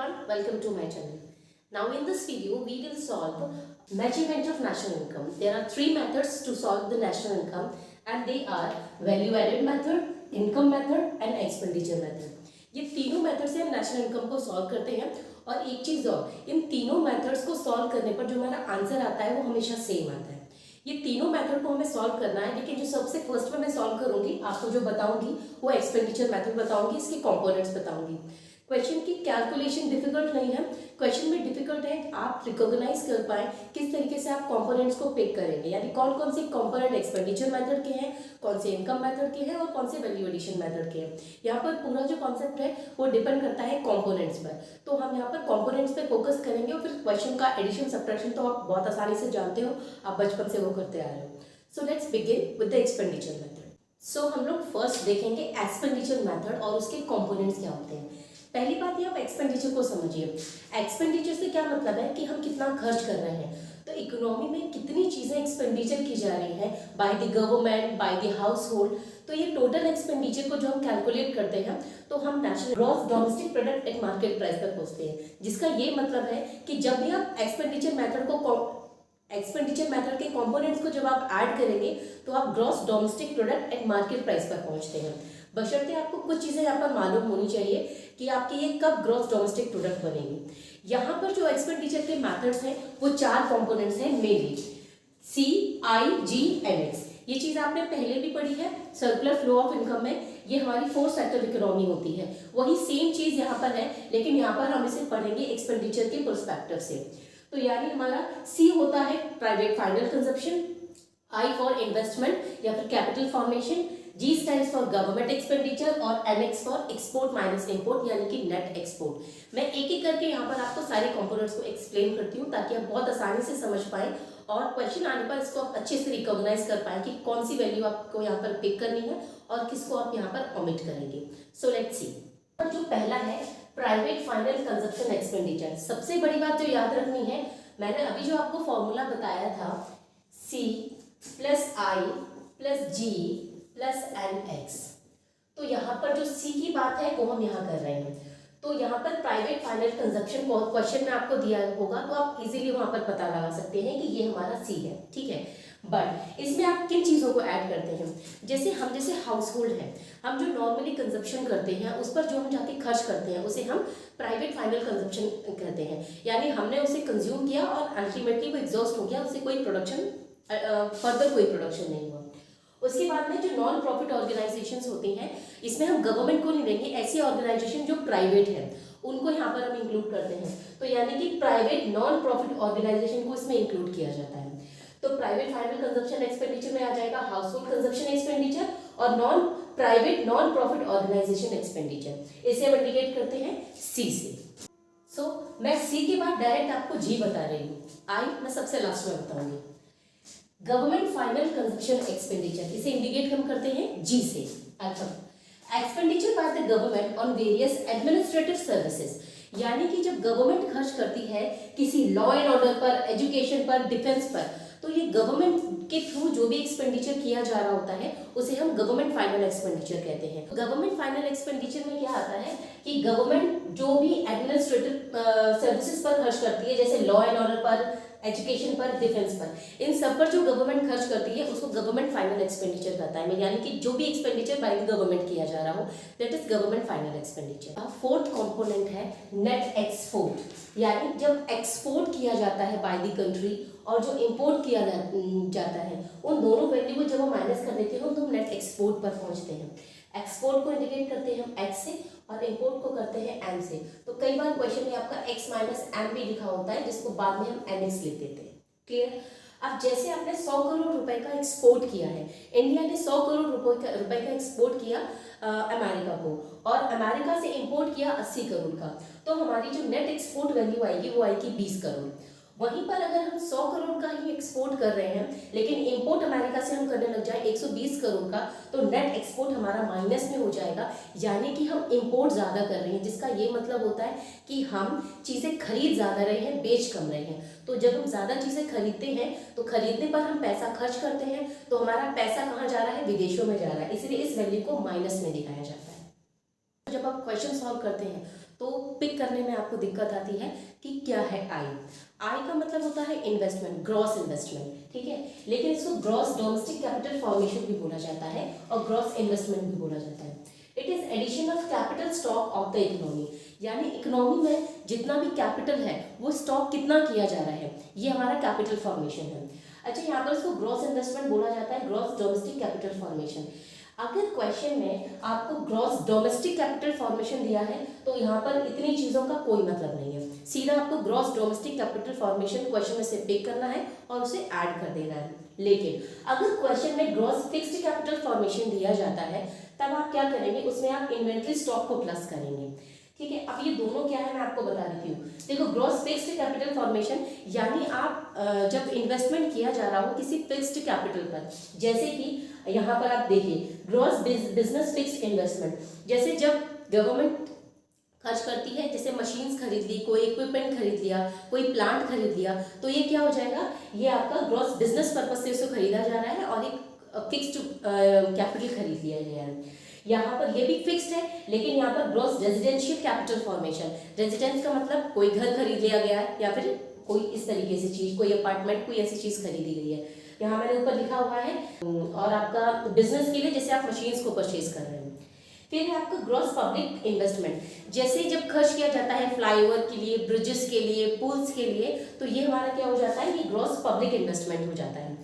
everyone, welcome to my channel. Now in this video we will solve measurement of national income. There are three methods to solve the national income and they are value added method, income method and expenditure method. ये तीनों method से हम national income को solve करते हैं और एक चीज़ और, इन तीनों मेथड्स को सॉल्व करने पर जो हमारा आंसर आता है वो हमेशा सेम आता है। ये तीनों मेथड को हमें सॉल्व करना है, लेकिन जो सबसे फर्स्ट में मैं सॉल्व करूंगी, आपको जो बताऊंगी वो एक्सपेंडिचर मेथड बताऊंगी, इसके कंपोनेंट्स बताऊंगी। क्वेश्चन की कैलकुलेशन डिफिकल्ट नहीं है, क्वेश्चन में डिफिकल्ट है आप रिकॉग्नाइज कर पाए किस तरीके से आप कंपोनेंट्स को पिक करेंगे, यानी कौन कौन से कंपोनेंट एक्सपेंडिचर मेथड के हैं, कौन से इनकम मेथड के हैं और कौन से वैल्यू एडिशन मेथड के हैं। यहाँ पर पूरा जो कॉन्सेप्ट है वो डिपेंड करता है कंपोनेंट्स पर, तो हम यहाँ पर कंपोनेंट्स पे फोकस करेंगे और फिर क्वेश्चन का एडिशन सब्ट्रैक्शन तो आप बहुत आसानी से जानते हो, आप बचपन से वो करते आ रहे हो। So let's begin with the expenditure method. So हम लोग फर्स्ट देखेंगे एक्सपेंडिचर मेथड और उसके कंपोनेंट्स क्या होते हैं। पहली बात ये आप एक्सपेंडिचर को समझिए। एक्सपेंडिचर से क्या मतलब है कि हम कितना खर्च कर रहे हैं, तो इकोनॉमी में कितनी चीजें एक्सपेंडिचर की जा रही हैं by the government, by the house hold. तो ये टोटल एक्सपेंडिचर को जो हम कैलकुलेट करते हैं तो हम national gross domestic product at market price पर पहुंचते हैं, जिसका ये मतलब है कि जब भी आप एक्सपेंडिचर मेथड के कंपोनेंट्स को जब आप ऐड करेंगे तो आप gross domestic product at market price पर पहुंचते हैं। बशर्ते आपको कुछ चीजें यहाँ पर मालूम होनी चाहिए कि आपकी ये कब ग्रॉस डोमेस्टिक प्रोडक्ट बनेगी। यहाँ पर जो एक्सपेंडिचर के मेथड्स हैं वो चार कंपोनेंट्स हैं मेनली, CIGNX। ये चीज आपने पहले भी पढ़ी है सर्कुलर फ्लो ऑफ इनकम में, ये हमारी फोर्थ सेक्टर इकोनॉमी होती है, वही सेम चीज यहाँ पर है, लेकिन यहाँ पर हम इसे पढ़ेंगे एक्सपेंडिचर के पर्सपेक्टिव से। तो यानी हमारा C होता है private final consumption, I for investment या फिर capital formation, G stands for government expenditure और NX for export minus import यानी कि नेट एक्सपोर्ट। मैं एक एक करके यहाँ पर आपको सारे कंपोनेंट्स को एक्सप्लेन करती हूँ ताकि आप बहुत आसानी से समझ पाएं और क्वेश्चन आने पर इसको आप अच्छे से रिकॉग्नाइज कर पाएं कि कौन सी वैल्यू आपको यहाँ पर पिक करनी है और किसको आप यहाँ पर ओमिट करेंगे। So let's see. जो पहला है प्राइवेट फाइनल कंजप्शन एक्सपेंडिचर। सबसे बड़ी बात जो याद रखनी है, मैंने अभी जो आपको फॉर्मूला बताया था C plus I plus G plus NX, तो यहाँ पर जो C की बात है वो हम यहाँ कर रहे हैं। तो यहाँ पर प्राइवेट फाइनल कंजप्शन क्वेश्चन में आपको दिया होगा तो आप इजीली वहाँ पर पता लगा सकते हैं कि ये हमारा C है, ठीक है। बट इसमें आप किन चीज़ों को ऐड करते हैं, जैसे हाउस होल्ड है, हम जो नॉर्मली कंजप्शन करते हैं उस पर जो हम जाके खर्च करते हैं उसे हम प्राइवेट फाइनल कंजप्शन कहते हैं, यानी हमने उसे कंज्यूम किया और अल्टीमेटली वो एग्जॉस्ट हो गया, उससे कोई प्रोडक्शन फर्दर कोई प्रोडक्शन नहीं हुआ। उसके बाद में जो नॉन प्रॉफिट ऑर्गेनाइजेशंस होती हैं, इसमें हम गवर्नमेंट को नहीं देंगे, ऐसी ऑर्गेनाइजेशन जो प्राइवेट है उनको यहाँ पर हम इंक्लूड करते हैं, तो यानी कि प्राइवेट नॉन प्रॉफिट ऑर्गेनाइजेशन को इसमें इंक्लूड किया जाता है। तो प्राइवेट फाइनल कंजप्शन एक्सपेंडिचर में आ जाएगा हाउस होल्ड कंजप्शन एक्सपेंडिचर और नॉन प्रॉफिट ऑर्गेनाइजेशन एक्सपेंडिचर, इसे हम इंडिकेट करते हैं C से। सो मैं C के बाद डायरेक्ट आपको G बता रही हूँ, I मैं सबसे लास्ट में बताऊंगी। गवर्नमेंट फाइनल कंजप्शन एक्सपेंडिचर, इसे इंडिकेट हम करते हैं G से। Expenditure by the government on various administrative services, यानी कि जब गवर्नमेंट खर्च करती है किसी लॉ एंड ऑर्डर पर, एजुकेशन पर, डिफेंस पर, तो ये गवर्नमेंट के थ्रू जो भी एक्सपेंडिचर किया जा रहा होता है उसे हम गवर्नमेंट फाइनल एक्सपेंडिचर कहते हैं। गवर्नमेंट फाइनल एक्सपेंडिचर में क्या आता है कि गवर्नमेंट जो भी एडमिनिस्ट्रेटिव सर्विसेज पर खर्च करती है, जैसे लॉ एंड ऑर्डर पर, एजुकेशन पर, डिफेंस पर, इन सब पर जो गवर्नमेंट खर्च करती है उसको गवर्नमेंट फाइनल एक्सपेंडिचर कहता है, यानी कि जो भी एक्सपेंडिचर बाय द गवर्नमेंट किया जा रहा हो that is government final expenditure. Fourth component है नेट एक्सपोर्ट, यानी जब एक्सपोर्ट किया जाता है बाय द कंट्री और जो इंपोर्ट किया जाता है उन दोनों वैल्यू को जब हम माइनस कर देते हैं तो हम नेट एक्सपोर्ट पर पहुंचते हैं। एक्सपोर्ट को इंडिकेट करते हैं हम X से और इंपोर्ट को करते हैं M से। तो कई बार क्वेश्चन में आपका X माइनस M भी लिखा होता है जिसको बाद में हम NX लिख देते हैं, क्लियर। अब जैसे आपने 100 करोड़ रुपए का एक्सपोर्ट किया है, इंडिया ने 100 करोड़ रुपए का एक्सपोर्ट किया अमेरिका को और अमेरिका से इंपोर्ट किया 80 करोड़ का, तो हमारी जो नेट एक्सपोर्ट वैल्यू आएगी वो आएगी 20 करोड़। वहीं पर अगर हम 100 करोड़ का ही एक्सपोर्ट कर रहे हैं लेकिन इंपोर्ट अमेरिका से हम करने लग जाए 120 करोड़ का, तो नेट एक्सपोर्ट हमारा माइनस में हो जाएगा, यानी कि हम इंपोर्ट ज़्यादा कर रहे हैं, जिसका ये मतलब होता है कि हम चीज़ें खरीद ज़्यादा रहे हैं, बेच कम रहे हैं। तो जब हम ज़्यादा चीज़ें खरीदते हैं तो खरीदने पर हम पैसा खर्च करते हैं, तो हमारा पैसा कहाँ जा रहा है, विदेशों में जा रहा है, इसलिए इस वैल्यू को माइनस में दिखाया जाता है। जब आप क्वेश्चन सॉल्व करते हैं तो पिक करने में आपको दिक्कत आती है कि क्या है आई। आई का मतलब होता है इन्वेस्टमेंट, ग्रॉस इन्वेस्टमेंट, ठीक है। लेकिन इसको ग्रॉस डोमेस्टिक कैपिटल फॉर्मेशन भी बोला जाता है और ग्रॉस इन्वेस्टमेंट भी बोला जाता है। It is addition of capital stock of the economy, यानी इकोनॉमी में जितना भी कैपिटल है वो स्टॉक कितना किया जा रहा है, ये हमारा कैपिटल फॉर्मेशन है। अच्छा, यहाँ पर इसको ग्रॉस इन्वेस्टमेंट बोला जाता है, ग्रॉस डोमेस्टिक कैपिटल फॉर्मेशन। अगर क्वेश्चन में आपको ग्रॉस डोमेस्टिक कैपिटल फॉर्मेशन दिया है तो यहाँ पर इतनी चीज़ों का कोई मतलब नहीं है, सीधा आपको gross domestic capital formation question में से पिक करना है और उसे ऐड कर देना है। लेकिन अगर क्वेश्चन में ग्रॉस फिक्स्ड कैपिटल फॉर्मेशन दिया जाता है तब आप क्या करेंगे, उसमें आप इन्वेंट्री स्टॉक को प्लस करेंगे, ठीक है। अब ये दोनों क्या है मैं आपको बता देती हूँ। देखो, ग्रॉस फिक्स्ड कैपिटल फॉर्मेशन यानी आप जब इन्वेस्टमेंट किया जा रहा हो किसी फिक्स्ड कैपिटल पर, जैसे कि यहाँ पर आप देखिए ग्रॉस बिजनेस फिक्स्ड इन्वेस्टमेंट, जैसे जब गवर्नमेंट खर्च करती है, जैसे मशीन्स खरीद ली, कोई इक्विपमेंट खरीद लिया, कोई प्लांट खरीद लिया, तो ये क्या हो जाएगा, ये आपका ग्रॉस बिजनेस पर्पज से उसको खरीदा जा रहा है और एक फिक्स्ड कैपिटल खरीद लिया गया है। यहाँ पर ये भी फिक्स्ड है, लेकिन यहाँ पर gross residential capital formation, residence का मतलब कोई घर खरीद लिया गया है या फिर कोई इस तरीके से चीज, कोई अपार्टमेंट, कोई ऐसी चीज खरीदी गई है। यहाँ मैंने ऊपर लिखा हुआ है, और आपका बिजनेस के लिए जैसे आप मशीन्स को परचेज कर रहे हैं। फिर है आपका ग्रॉस पब्लिक इन्वेस्टमेंट, जैसे जब खर्च किया जाता है फ्लाईओवर के लिए, ब्रिजेस के लिए, पुल्स के लिए, तो ये हमारा क्या हो जाता है, ये ग्रॉस पब्लिक इन्वेस्टमेंट हो जाता है।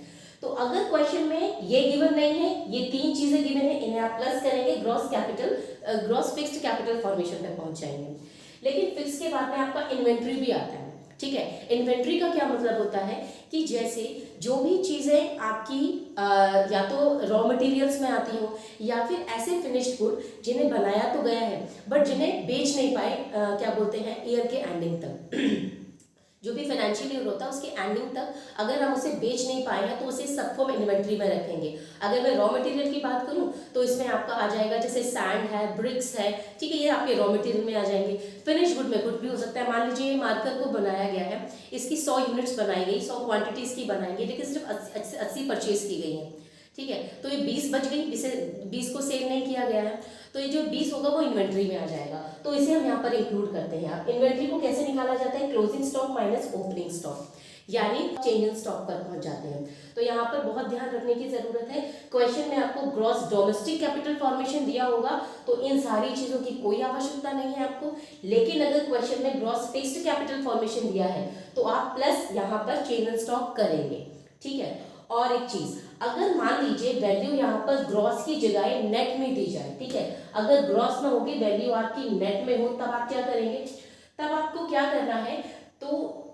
तो अगर क्वेश्चन में ये गिवन नहीं है, ये तीन चीजें गिवन है, इन्हें आप प्लस करेंगे, ग्रॉस फिक्स्ड कैपिटल फॉर्मेशन पे पहुंच जाएंगे। लेकिन फिक्स के बाद में आपका इन्वेंट्री भी आता है, ठीक है। इन्वेंट्री का क्या मतलब होता है कि जैसे जो भी चीजें आपकी या तो रॉ मटेरियल्स में आती हो या फिर ऐसे फिनिश्ड गुड जिन्हें बनाया तो गया है बट जिन्हें बेच नहीं पाए, क्या बोलते हैं, ईयर के एंडिंग तक जो भी फाइनेंशियल ईयर होता है उसके एंडिंग तक अगर हम उसे बेच नहीं पाए हैं तो उसे सब फॉर्म इन्वेंट्री में रखेंगे। अगर मैं रॉ मटेरियल की बात करूं तो इसमें आपका आ जाएगा जैसे सैंड है, ब्रिक्स है, ठीक है, ये आपके रॉ मटेरियल में आ जाएंगे। फिनिश गुड में कुछ भी हो सकता है, मान लीजिए मार्कर को बनाया गया है, इसकी 100 यूनिट्स बनाई गई, 100 क्वांटिटीज की बनाएंगे, लेकिन सिर्फ 80 परचेज की गई है, ठीक है, तो ये 20 बच गई, इसे 20 को सेल नहीं किया गया है, तो ये जो 20 होगा वो इन्वेंट्री में आ जाएगा, तो इसे हम यहाँ पर इंक्लूड करते हैं। आप इन्वेंट्री को कैसे निकाला जाता है, closing stock minus opening stock, यानी चेंज इन स्टॉक पर पहुंच जाते हैं। तो यहाँ पर बहुत ध्यान रखने की जरूरत है, क्वेश्चन में आपको ग्रॉस डोमेस्टिक कैपिटल फॉर्मेशन दिया होगा तो इन सारी चीजों की कोई आवश्यकता नहीं है आपको, लेकिन अगर क्वेश्चन में ग्रॉस फिक्स्ड कैपिटल फॉर्मेशन दिया है तो आप प्लस यहाँ पर चेंज इन स्टॉक करेंगे, ठीक है। और एक चीज, अगर मान लीजिए वैल्यू यहाँ पर ग्रॉस की जगह नेट में दी जाए, ठीक है, अगर ग्रॉस में होगी वैल्यू आपकी नेट में हो तब आप क्या करेंगे, तब आपको क्या करना है, तो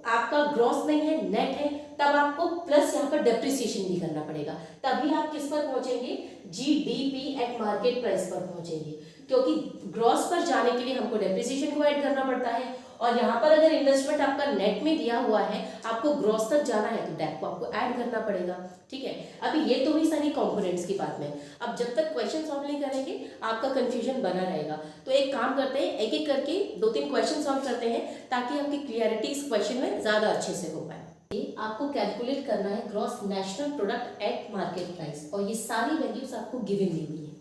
आपका ग्रॉस नहीं है नेट है, तब आपको प्लस यहाँ पर डेप्रिसिएशन भी करना पड़ेगा, तभी आप किस पर पहुंचेंगे, जीडीपी एट मार्केट प्राइस पर पहुंचेंगे, क्योंकि ग्रॉस पर जाने के लिए हमको डेप्रिसिएशन को ऐड करना पड़ता है, और यहाँ पर अगर इन्वेस्टमेंट आपका नेट में दिया हुआ है, आपको ग्रॉस तक जाना है तो डेप को आपको ऐड करना पड़ेगा, ठीक है। अभी ये तो हुई सारी कंपोनेंट्स की बात में, अब जब तक क्वेश्चन सॉल्व नहीं करेंगे आपका कंफ्यूजन बना रहेगा, तो एक काम करते हैं, एक एक करके 2-3 क्वेश्चन सॉल्व करते हैं ताकि आपकी क्लियरिटी इस क्वेश्चन में ज्यादा अच्छे से हो पाए। आपको कैलकुलेट करना है gross national product at market price, और ये सारी वैल्यूज आपको गिवन दी हुई है।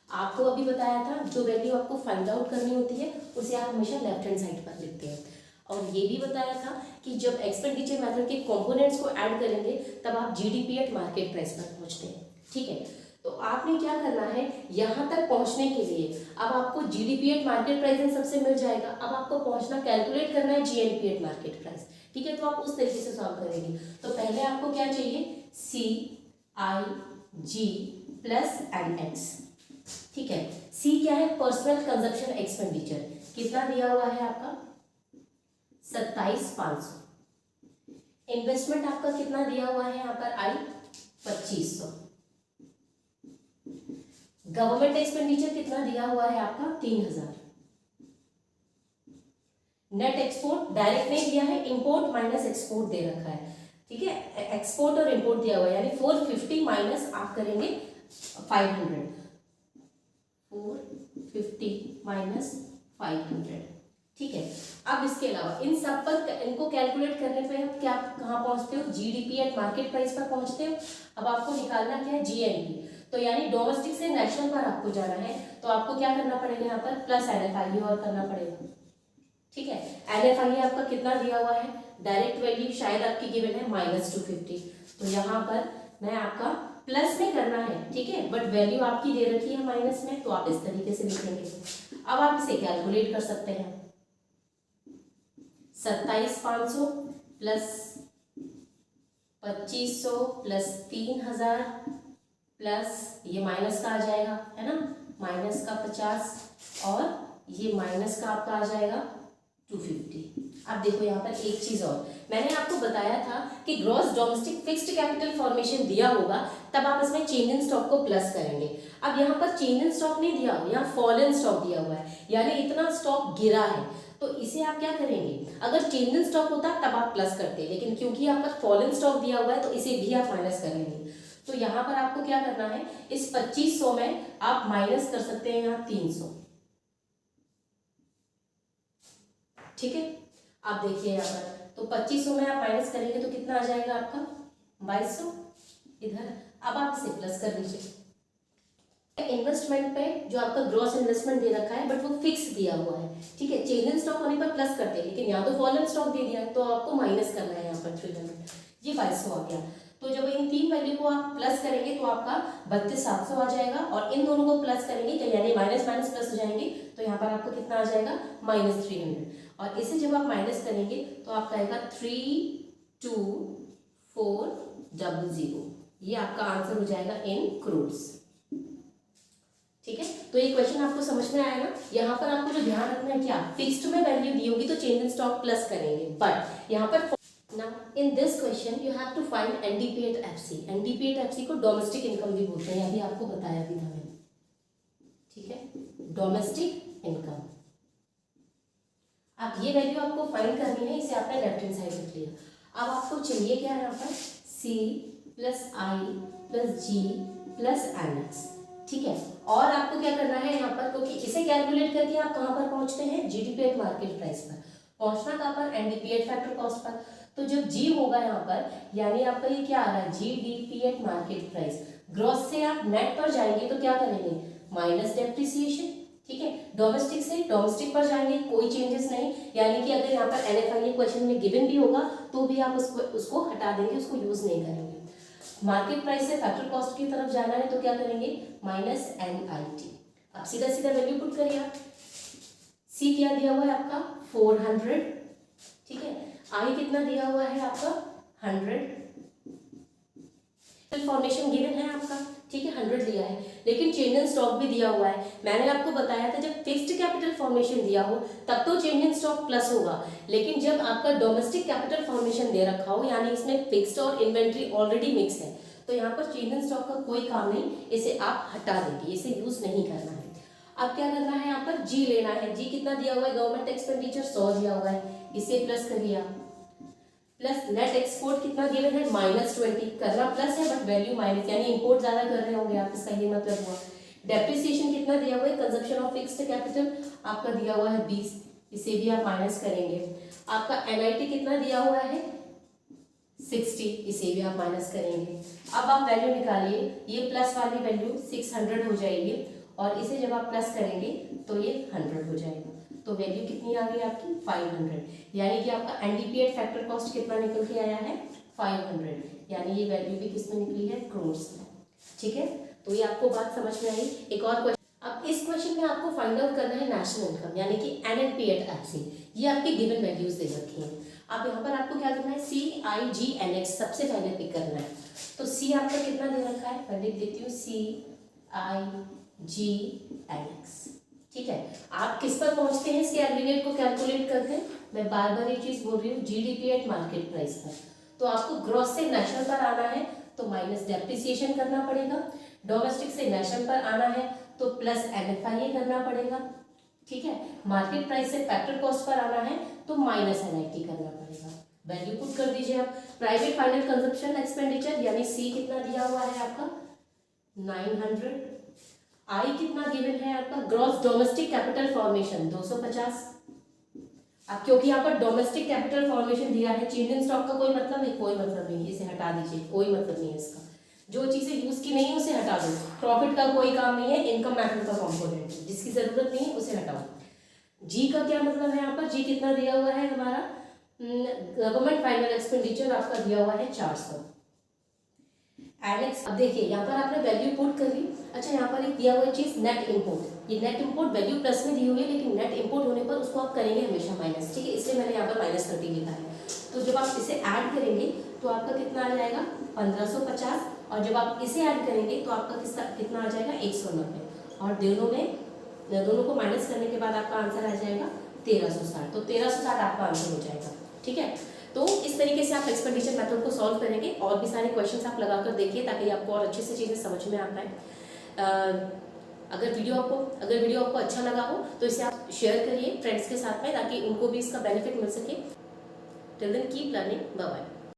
आपको अभी बताया था जो वैल्यू आपको फाइंड आउट करनी होती है उसे आप हमेशा लेफ्ट हैंड साइड पर लिखते हैं, और ये भी बताया था कि जब एक्सपेंडिचर मेथड के कंपोनेंट्स को ऐड करेंगे तब आप जीडीपी एट मार्केट प्राइस पर पहुंचते हैं, ठीक है। तो आपने क्या करना है, यहाँ तक पहुंचने के लिए अब आपको जीडीपी एट मार्केट प्राइस सबसे मिल जाएगा, अब आपको पहुंचना कैलकुलेट करना है जीएनपी एट मार्केट प्राइस, ठीक है, तो आप उस तरीके से सॉल्व करेंगे। तो पहले आपको क्या चाहिए, CIG प्लस NX, ठीक है। C क्या है, पर्सनल कंजप्शन एक्सपेंडिचर, कितना दिया हुआ है आपका 27,500, इन्वेस्टमेंट आपका कितना दिया हुआ है यहाँ पर I 2500, गवर्नमेंट एक्सपेंडिचर कितना दिया हुआ है आपका 3000, नेट एक्सपोर्ट डायरेक्ट नहीं दिया है, इंपोर्ट माइनस एक्सपोर्ट दे रखा है, ठीक है, एक्सपोर्ट और इंपोर्ट दिया हुआ है, यानी 450 माइनस आप करेंगे 500, 450 माइनस 500, ठीक है। अब इसके अलावा इन सब पर इनको कैलकुलेट करने पे आप क्या कहाँ पहुंचते हो, जीडीपी एट मार्केट प्राइस पर पहुंचते हो। अब आपको निकालना क्या है, जीएनपी, तो यानी डोमेस्टिक से नेशनल पर आपको जाना है, तो आपको क्या करना पड़ेगा, यहाँ पर प्लस NFI और करना पड़ेगा, NFI आपका कितना दिया हुआ है, डायरेक्ट वैल्यू शायद आपकी गिवन है -250, तो यहाँ पर मैं आपका प्लस में करना है, ठीक है, बट वैल्यू आपकी दे रखी है माइनस में, तो आप इस तरीके से लिखेंगे। अब आप इसे कैलकुलेट कर सकते हैं, 27,500 प्लस 2500 प्लस 3000 प्लस ये माइनस का आ जाएगा, है ना, माइनस का 50 और ये माइनस का आपका आ जाएगा 250। अब देखो यहाँ पर एक चीज और, मैंने आपको बताया था कि gross domestic fixed capital formation दिया होगा तब आप इसमें चेंज इन स्टॉक को प्लस करेंगे। अब यहाँ पर चेंज इन स्टॉक नहीं दिया हुआ, यहाँ फॉलन स्टॉक दिया हुआ है, यानी इतना स्टॉक गिरा है, तो इसे आप क्या करेंगे, अगर चेंज इन स्टॉक होता तब आप प्लस करते, लेकिन क्योंकि आपका फॉलन स्टॉक दिया हुआ है तो इसे भी आप माइनस कर लेंगे। तो यहाँ पर आपको क्या करना है, इस 2500 में आप माइनस कर सकते हैं यहाँ 300, ठीक है। आप देखिए यहाँ पर, तो 2500 में आप माइनस करेंगे तो कितना आ जाएगा आपका 2200 इधर। अब आप इसे प्लस कर दीजिए। इन्वेस्टमेंट पे जो आपका ग्रॉस इन्वेस्टमेंट दे रखा है बट वो फिक्स दिया हुआ है, ठीक है, चेंज इन स्टॉक होने पर प्लस करते हैं, लेकिन यहाँ तो फॉलन स्टॉक दे दिया है तो आपको माइनस करना है यहाँ पर 300, ये 2200 आ गया। तो जब इन तीन वैल्यू को आप प्लस करेंगे तो आपका 32,700 आ जाएगा, और इन दोनों को प्लस करेंगे तो यानी माइनस माइनस प्लस हो जाएंगे, तो यहाँ पर आपको कितना आ जाएगा -300, और इसे जब आप माइनस करेंगे तो आपका आएगा 32,400, ये आपका आंसर हो जाएगा इन क्रोर्स, ठीक है। तो ये क्वेश्चन आपको समझ में आया ना। यहाँ पर आपको जो ध्यान रखना है, क्या फिक्स्ड में वैल्यू दी होगी तो चेंज इन स्टॉक प्लस करेंगे, बट यहाँ पर Now in this question you have to find NDP at FC। NDP at FC को डोमेस्टिक इनकम भी बोलते हैं, अभी आपको बताया भी था मैंने, ठीक है, डोमेस्टिक इनकम। अब ये वैल्यू आपको फाइंड करनी है, इसे आपने लेफ्ट हैंड साइड लिख लिया। अब आपको चाहिए क्या है यहाँ पर, C plus I plus G plus NX, ठीक है। और आपको क्या करना है यहाँ पर, क्योंकि इसे कैलकुलेट करके आप कहाँ पर पहुंचते हैं, GDP एट मार्केट प्राइस पर। पहुंचना कहाँ पर, NDP eight factor cost per. तो जब G होगा यहाँ पर, यानी आपका ये क्या आ रहा है, GDP eight market price, gross से आप नेट पर जाएंगे तो क्या करेंगे, माइनस डेप्रिसिएशन, ठीक है। डोमेस्टिक से डोमेस्टिक पर जाएंगे, कोई चेंजेस नहीं, यानी कि अगर यहाँ पर NFI क्वेश्चन में गिवन भी होगा तो भी आप उसको हटा देंगे, उसको यूज नहीं करेंगे। मार्केट प्राइस से फैक्टर कॉस्ट की तरफ जाना है तो क्या करेंगे, -NIT। अब सीधा सीधा वैल्यू पुट करिए आप। C क्या दिया हुआ है आपका 400, ठीक है, I कितना दिया हुआ है आपका 100, फॉर्मेशन गिवन है आपका, ठीक है, 100 दिया है, लेकिन चेंज इन स्टॉक भी दिया हुआ है। मैंने आपको बताया था जब फिक्स्ड कैपिटल फॉर्मेशन दिया हो तब तो चेंज इन स्टॉक प्लस होगा, लेकिन जब आपका डोमेस्टिक कैपिटल फॉर्मेशन दे रखा हो, यानी इसमें फिक्स्ड और इन्वेंट्री ऑलरेडी मिक्स है, तो यहाँ पर चेंज इन स्टॉक का कोई काम नहीं, इसे आप हटा देंगे, इसे यूज नहीं करना है। अब क्या करना है, यहाँ पर G लेना है। G कितना दिया हुआ है, गवर्नमेंट एक्सपेंडिचर 100 दिया हुआ है, इसे प्लस करिए आप, प्लस नेट एक्सपोर्ट कितना गिवन है -20, करना प्लस है बट वैल्यू माइनस, यानी इंपोर्ट ज्यादा कर रहे होंगे आप, इसका ये मतलब हुआ। डेप्रिसिएशन कितना दिया हुआ है, कंजप्शन ऑफ फिक्स्ड कैपिटल आपका दिया हुआ है 20, इसे भी आप माइनस करेंगे। आपका NIT कितना दिया हुआ है 60, इसे भी आप माइनस करेंगे। अब आप वैल्यू निकालिए, ये प्लस वाली वैल्यू 600 हो जाएगी, और इसे जब आप प्लस करेंगे तो ये 100 हो जाएगा, तो वैल्यू कितनी आ गई आपकी 500, यानी कि आपका NDP एट फैक्टर कॉस्ट कितना निकल के आया है 500, यानी ये वैल्यू भी किसमें निकली है, क्रोर्स में, ठीक है। तो ये आपको बात समझ में आई। एक और क्वेश्चन, अब इस क्वेश्चन में आपको फाइंड आउट करना है नेशनल इनकम, यानी कि NNP एट FC, ये आपकी गिवन वैल्यूज दे रखी हैं। अब यहाँ पर आपको क्या करना है, C I G NX सबसे पहले पिक करना है। तो C आपका कितना दे रखा है, मैं लिख देती हूँ C I G NX, ठीक है। आप किस पर पहुंचते हैं इसके एग्रीगेट को कैलकुलेट करते हैं, मैं बार बार ये चीज बोल रही हूँ, GDP एट मार्केट प्राइस पर। तो आपको ग्रॉस से नेशनल पर आना है तो माइनस डेप्रिसिएशन करना पड़ेगा, डोमेस्टिक से नेशनल पर आना है तो प्लस NFI करना पड़ेगा, ठीक है। मार्केट प्राइस से फैक्टर कॉस्ट पर आना है तो माइनस NIT करना पड़ेगा। वैल्यू पुट कर दीजिए आप। प्राइवेट फाइनल कंजप्शन एक्सपेंडिचर यानी C कितना दिया हुआ है आपका 900, I कितना गिवन है आपका, ग्रॉस डोमेस्टिक कैपिटल फॉर्मेशन 250। अब क्योंकि यहाँ पर डोमेस्टिक कैपिटल फॉर्मेशन दिया है, चेंज इन स्टॉक का कोई मतलब है, कोई मतलब नहीं, इसे हटा दीजिए, कोई मतलब नहीं है इसका। जो चीजें यूज की नहीं है उसे हटा दो, प्रॉफिट का कोई काम नहीं है, इनकम मैथड का कंपोनेंट है, जिसकी जरूरत नहीं है उसे हटाओ। जी का क्या मतलब है, यहाँ पर जी कितना दिया हुआ है हमारा, गवर्नमेंट फाइनल एक्सपेंडिचर आपका दिया हुआ है 400। एनेक्स, अब देखिए यहाँ पर आपने वैल्यू पुट कर ली। अच्छा, यहाँ पर एक दिया हुआ चीज नेट इंपोर्ट, ये नेट इंपोर्ट वैल्यू प्लस में दी हुई है, लेकिन नेट इंपोर्ट होने पर उसको आप करेंगे हमेशा माइनस, ठीक है, इसलिए मैंने यहाँ पर -30 लिखा है। तो जब आप इसे ऐड करेंगे तो आपका कितना आ जाएगा 1550, और जब आप इसे ऐड करेंगे तो आपका कितना आ जाएगा 190, और दोनों को माइनस करने के बाद आपका आंसर आ जाएगा 1360। तो 1360 आपका आंसर हो जाएगा, ठीक है। तो इस तरीके से आप एक्सपेंडिचर मेथड को सॉल्व करेंगे, और भी सारे क्वेश्चंस आप लगाकर देखिए ताकि आपको और अच्छे से चीज़ें समझ में आ पाए। अगर वीडियो आपको अच्छा लगा हो तो इसे आप शेयर करिए फ्रेंड्स के साथ में, ताकि उनको भी इसका बेनिफिट मिल सके। Till then keep learning, bye bye.